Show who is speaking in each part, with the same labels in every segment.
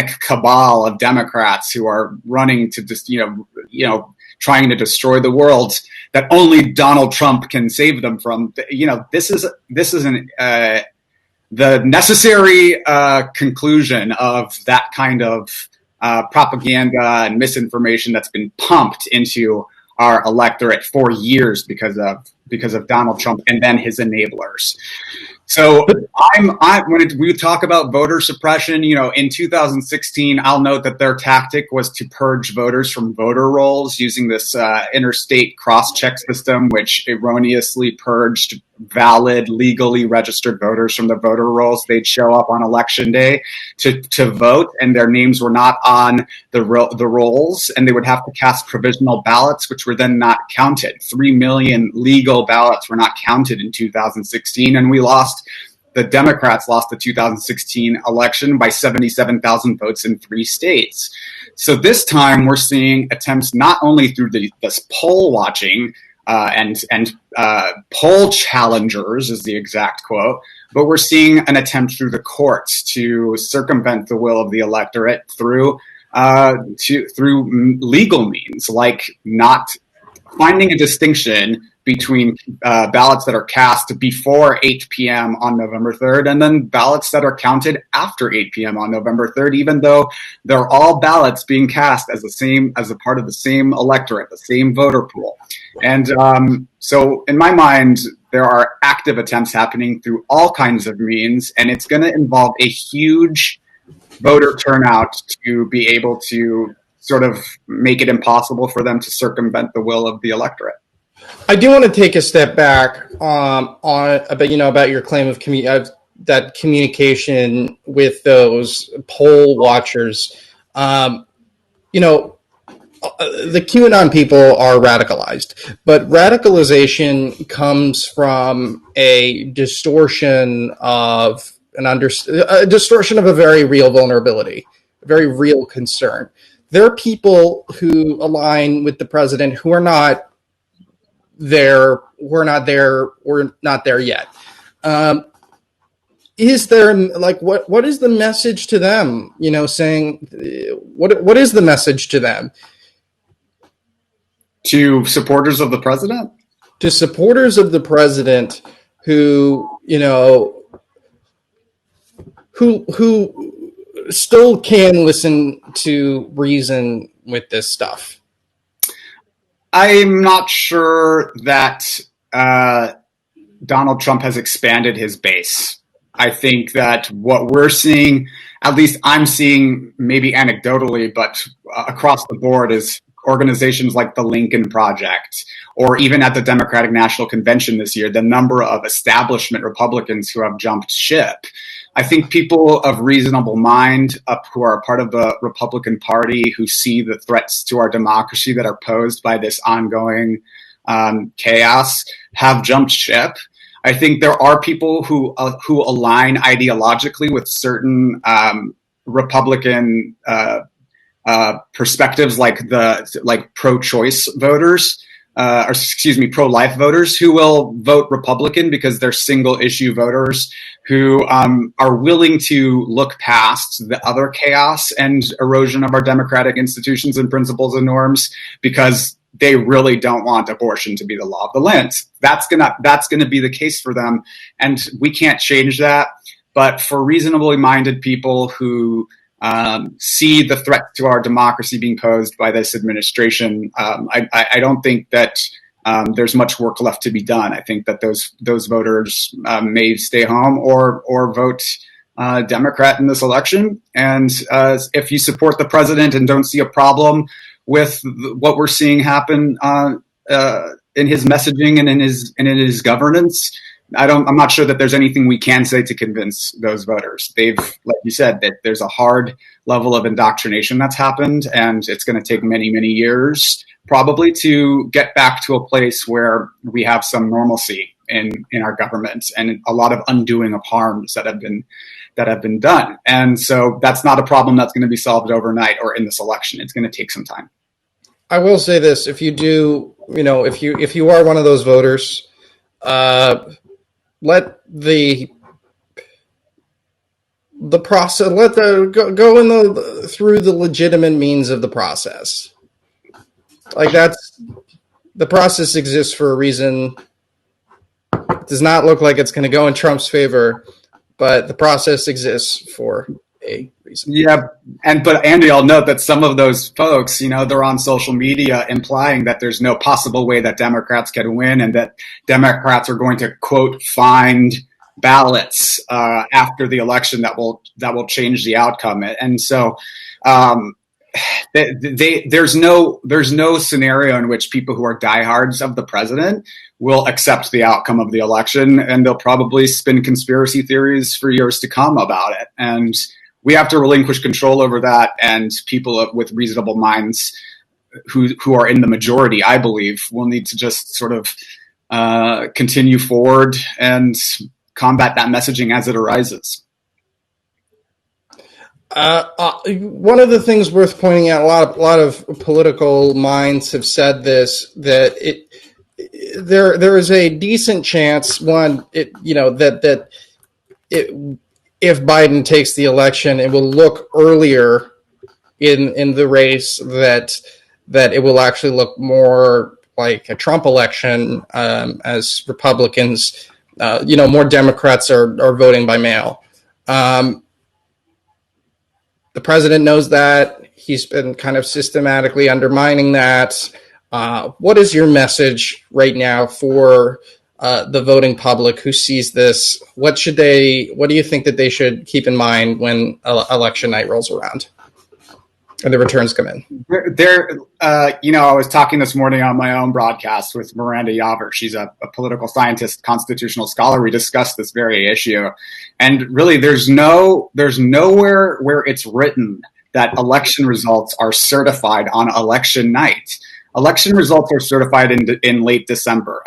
Speaker 1: satanic cabal of Democrats who are running to just, trying to destroy the world that only Donald Trump can save them from. This is the necessary conclusion of that kind of propaganda and misinformation that's been pumped into our electorate for years because of Donald Trump and then his enablers. So when we talk about voter suppression, in 2016, I'll note that their tactic was to purge voters from voter rolls using this interstate cross-check system, which erroneously purged valid, legally registered voters from the voter rolls. They'd show up on election day to vote, and their names were not on the rolls, and they would have to cast provisional ballots, which were then not counted. 3 million legal ballots were not counted in 2016, and the Democrats lost the 2016 election by 77,000 votes in 3 states. So this time we're seeing attempts not only through this poll watching and poll challengers is the exact quote, but we're seeing an attempt through the courts to circumvent the will of the electorate through legal means, like not finding a distinction between ballots that are cast before 8 p.m. on November 3rd and then ballots that are counted after 8 p.m. on November 3rd, even though they're all ballots being cast as a part of the same electorate, the same voter pool. And so in my mind, there are active attempts happening through all kinds of means, and it's going to involve a huge voter turnout to be able to sort of make it impossible for them to circumvent the will of the electorate.
Speaker 2: I do want to take a step back about your claim of that communication with those poll watchers. The QAnon people are radicalized, but radicalization comes from a distortion of a very real vulnerability, a very real concern. There are people who align with the president who are not there. We're not there yet. Is there what is the message to them? Saying what is the message to them?
Speaker 1: To supporters of the president?
Speaker 2: To supporters of the president who still can listen to reason with this stuff.
Speaker 1: I'm not sure that Donald Trump has expanded his base. I think that what we're seeing, at least I'm seeing maybe anecdotally, but across the board, is organizations like the Lincoln Project, or even at the Democratic National Convention this year, the number of establishment Republicans who have jumped ship. I think people of reasonable mind who are a part of the Republican Party, who see the threats to our democracy that are posed by this ongoing chaos, have jumped ship. I think there are people who align ideologically with certain Republican perspectives, like pro-choice voters, pro-life voters, who will vote Republican because they're single-issue voters who are willing to look past the other chaos and erosion of our democratic institutions and principles and norms because they really don't want abortion to be the law of the land. That's gonna be the case for them, and we can't change that. But for reasonably minded people who see the threat to our democracy being posed by this administration, I don't think that there's much work left to be done. I think that those voters may stay home or vote Democrat in this election. And if you support the president and don't see a problem with what we're seeing happen in his messaging and in his governance, I'm not sure that there's anything we can say to convince those voters. They've, like you said, that there's a hard level of indoctrination that's happened, and it's going to take many, many years probably to get back to a place where we have some normalcy in our government and a lot of undoing of harms that have been done. And so that's not a problem that's going to be solved overnight or in this election. It's going to take some time.
Speaker 2: I will say this: if you do, if you are one of those voters, the process. Let the go in through the legitimate means of the process. Like that's the process exists for a reason. It does not look like it's going to go in Trump's favor, but the process exists for a reason.
Speaker 1: Yeah, but Andy, I'll note that some of those folks, they're on social media implying that there's no possible way that Democrats can win, and that Democrats are going to quote find ballots after the election that will change the outcome. And so there's no scenario in which people who are diehards of the president will accept the outcome of the election, and they'll probably spin conspiracy theories for years to come about it. And we have to relinquish control over that, and people with reasonable minds who are in the majority, I believe, will need to just sort of continue forward and combat that messaging as it arises.
Speaker 2: One of the things worth pointing out, a lot of political minds have said this, that there is a decent chance, that if Biden takes the election, it will look earlier in the race that it will actually look more like a Trump election, as Republicans, more Democrats are voting by mail. The president knows that. He's been kind of systematically undermining that. What is your message right now for the voting public who sees this? What do you think that they should keep in mind when election night rolls around and the returns come in?
Speaker 1: I was talking this morning on my own broadcast with Miranda Yaver. She's a political scientist, constitutional scholar. We discussed this very issue. And really, there's nowhere where it's written that election results are certified on election night. Election results are certified in late December.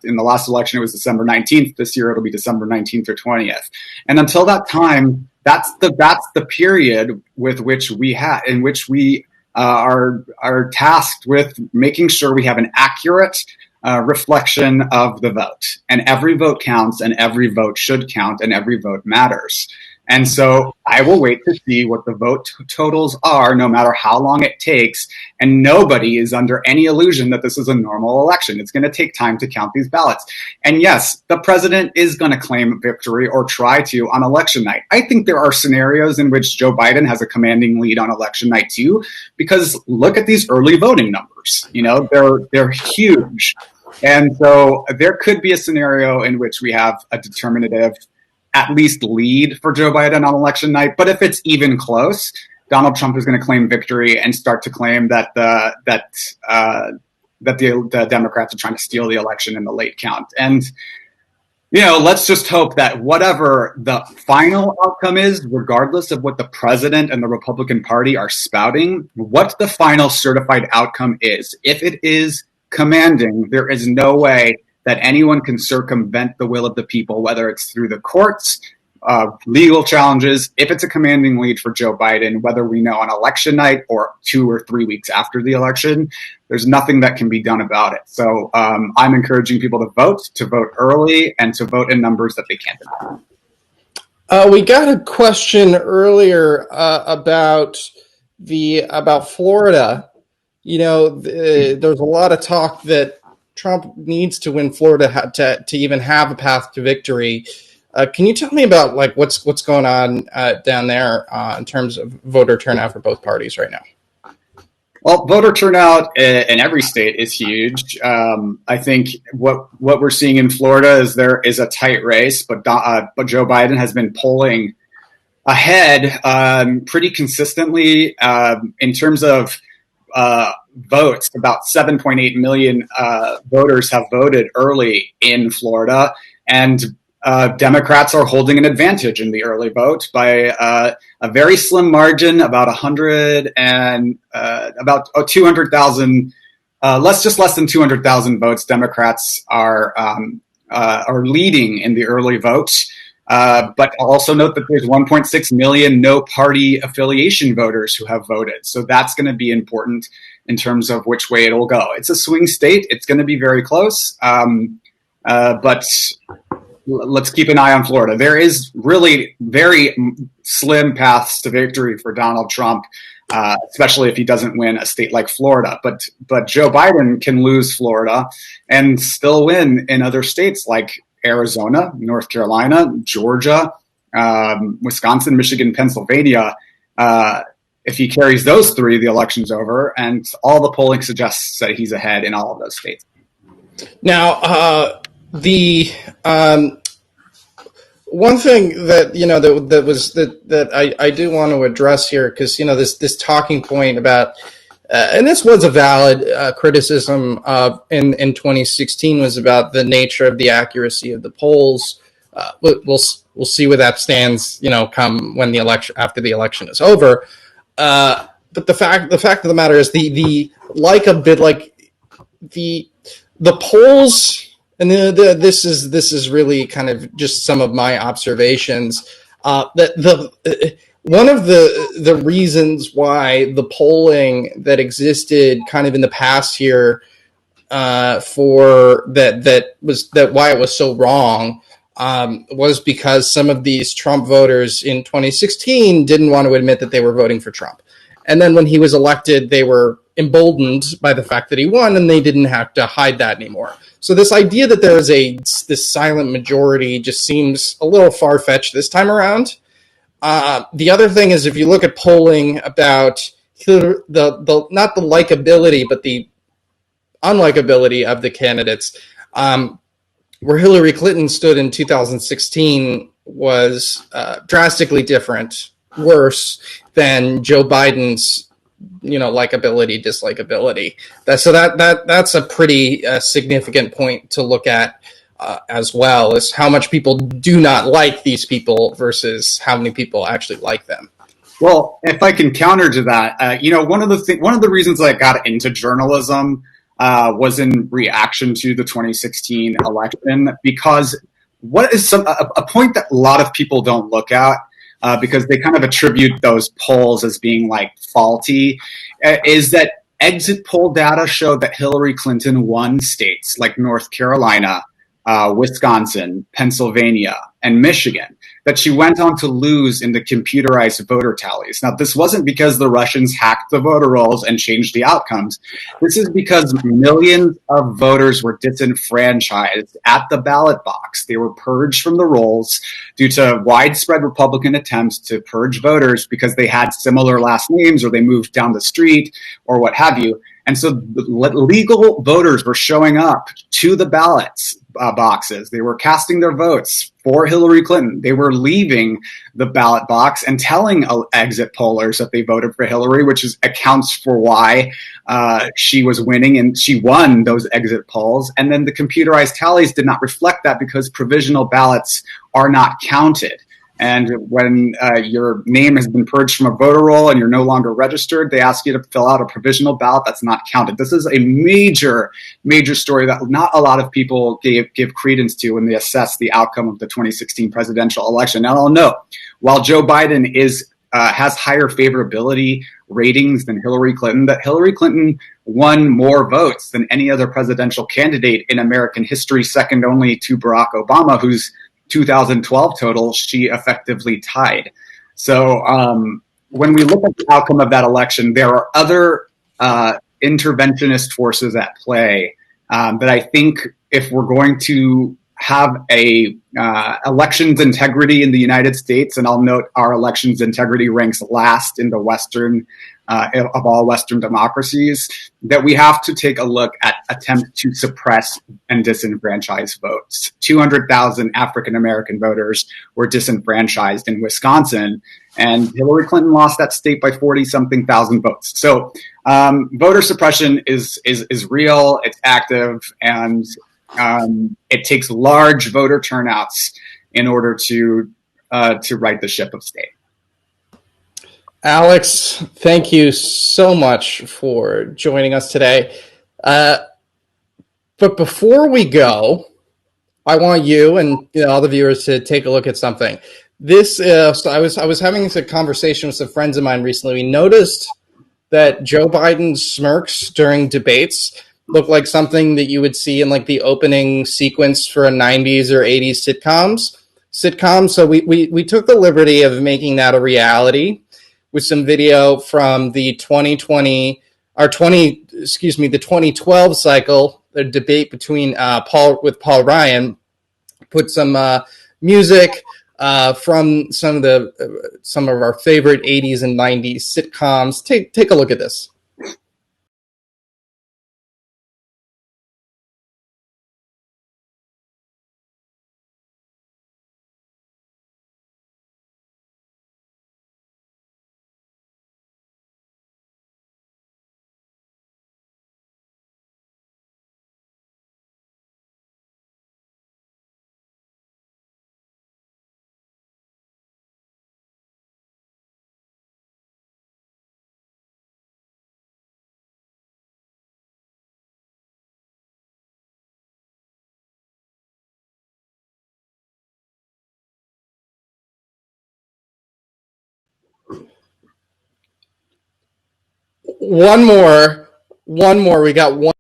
Speaker 1: In the last election, it was December 19th. This year, it'll be December 19th or 20th. And until that time, that's the period in which we are tasked with making sure we have an accurate reflection of the vote. And every vote counts, and every vote should count, and every vote matters. And so I will wait to see what the vote totals are, no matter how long it takes. And nobody is under any illusion that this is a normal election. It's going to take time to count these ballots. And yes, the president is going to claim victory, or try to, on election night. I think there are scenarios in which Joe Biden has a commanding lead on election night too, because look at these early voting numbers. They're huge. And so there could be a scenario in which we have a determinative, at least, lead for Joe Biden on election night. But if it's even close, Donald Trump is going to claim victory and start to claim that the Democrats are trying to steal the election in the late count. And let's just hope that whatever the final outcome is, regardless of what the president and the Republican Party are spouting, what the final certified outcome is, if it is commanding, there is no way that anyone can circumvent the will of the people, whether it's through the courts, legal challenges. If it's a commanding lead for Joe Biden, whether we know on election night or 2 or 3 weeks after the election, there's nothing that can be done about it. So I'm encouraging people to vote early, and to vote in numbers that they can't deny.
Speaker 2: We got a question earlier about Florida. There's a lot of talk that Trump needs to win Florida to even have a path to victory. Can you tell me about what's going on down there in terms of voter turnout for both parties right now?
Speaker 1: Well, voter turnout in every state is huge. I think what we're seeing in Florida is there is a tight race, but Joe Biden has been polling ahead pretty consistently in terms of votes. About 7.8 million voters have voted early in Florida, and Democrats are holding an advantage in the early vote by a very slim margin, about 200,000, less than 200,000 votes. Democrats are leading in the early votes. But also note that there's 1.6 million no party affiliation voters who have voted. So that's going to be important in terms of which way it'll go. It's a swing state. It's going to be very close. But let's keep an eye on Florida. There is really very slim paths to victory for Donald Trump, especially if he doesn't win a state like Florida. But Joe Biden can lose Florida and still win in other states like Arizona, North Carolina, Georgia, Wisconsin, Michigan, Pennsylvania. If he carries those three, the election's over, and all the polling suggests that he's ahead in all of those states.
Speaker 2: Now, the one thing that I do want to address here, because this talking point about and this was a valid criticism in 2016, was about the nature of the accuracy of the polls. We'll see where that stands, come when the election, after the election is over. But the fact of the matter is the polls, and this is really kind of just some of my observations. That one of the reasons why the polling that existed kind of in the past here for why it was so wrong was because some of these Trump voters in 2016 didn't want to admit that they were voting for Trump. And then when he was elected, they were emboldened by the fact that he won, and they didn't have to hide that anymore. So this idea that there is this silent majority just seems a little far-fetched this time around. The other thing is, if you look at polling about the not the likability, but the unlikability of the candidates, where Hillary Clinton stood in 2016 was drastically different, worse than Joe Biden's, likability, dislikability. That's a pretty significant point to look at as well, is how much people do not like these people versus how many people actually like them.
Speaker 1: Well, if I can counter to that, one of the reasons I got into journalism was in reaction to the 2016 election, because what is a point that a lot of people don't look at, because they kind of attribute those polls as being like faulty, is that exit poll data showed that Hillary Clinton won states like North Carolina, Wisconsin, Pennsylvania, and Michigan, that she went on to lose in the computerized voter tallies. Now, this wasn't because the Russians hacked the voter rolls and changed the outcomes. This is because millions of voters were disenfranchised at the ballot box. They were purged from the rolls due to widespread Republican attempts to purge voters because they had similar last names, or they moved down the street, or what have you. And so legal voters were showing up to the ballots boxes. They were casting their votes for Hillary Clinton. They were leaving the ballot box and telling exit pollers that they voted for Hillary, which accounts for why she was winning, and she won those exit polls. And then the computerized tallies did not reflect that, because provisional ballots are not counted. And when your name has been purged from a voter roll and you're no longer registered, they ask you to fill out a provisional ballot that's not counted. This is a major, major story that not a lot of people give credence to when they assess the outcome of the 2016 presidential election. Now, I'll note, while Joe Biden has higher favorability ratings than Hillary Clinton, that Hillary Clinton won more votes than any other presidential candidate in American history, second only to Barack Obama, whose 2012 total she effectively tied. So when we look at the outcome of that election, there are other interventionist forces at play that I think, if we're going to have a elections integrity in the United States, and I'll note our elections integrity ranks last in the Western of all Western democracies, that we have to take a look at attempts to suppress and disenfranchise votes. 200,000 African American voters were disenfranchised in Wisconsin, and Hillary Clinton lost that state by 40-something thousand votes. So voter suppression is real, it's active, and it takes large voter turnouts in order to right the ship of state.
Speaker 2: Alex, thank you so much for joining us today. But before we go, I want you and all the viewers to take a look at something. So I was having a conversation with some friends of mine recently. We noticed that Joe Biden smirks during debates, look like something that you would see in like the opening sequence for a 90s or 80s sitcom. So we took the liberty of making that a reality with some video from the 2020 or 20 excuse me the 2012 cycle, the debate between Paul Ryan. Put some music from some of our favorite 80s and 90s sitcoms. Take a look at this. One more. We got one.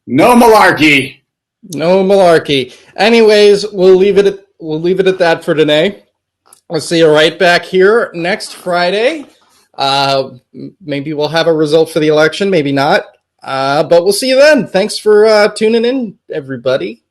Speaker 1: No malarkey.
Speaker 2: No malarkey. Anyways, we'll leave it at that for today. I'll see you right back here next Friday. Maybe we'll have a result for the election, maybe not. But we'll see you then. Thanks for tuning in, everybody.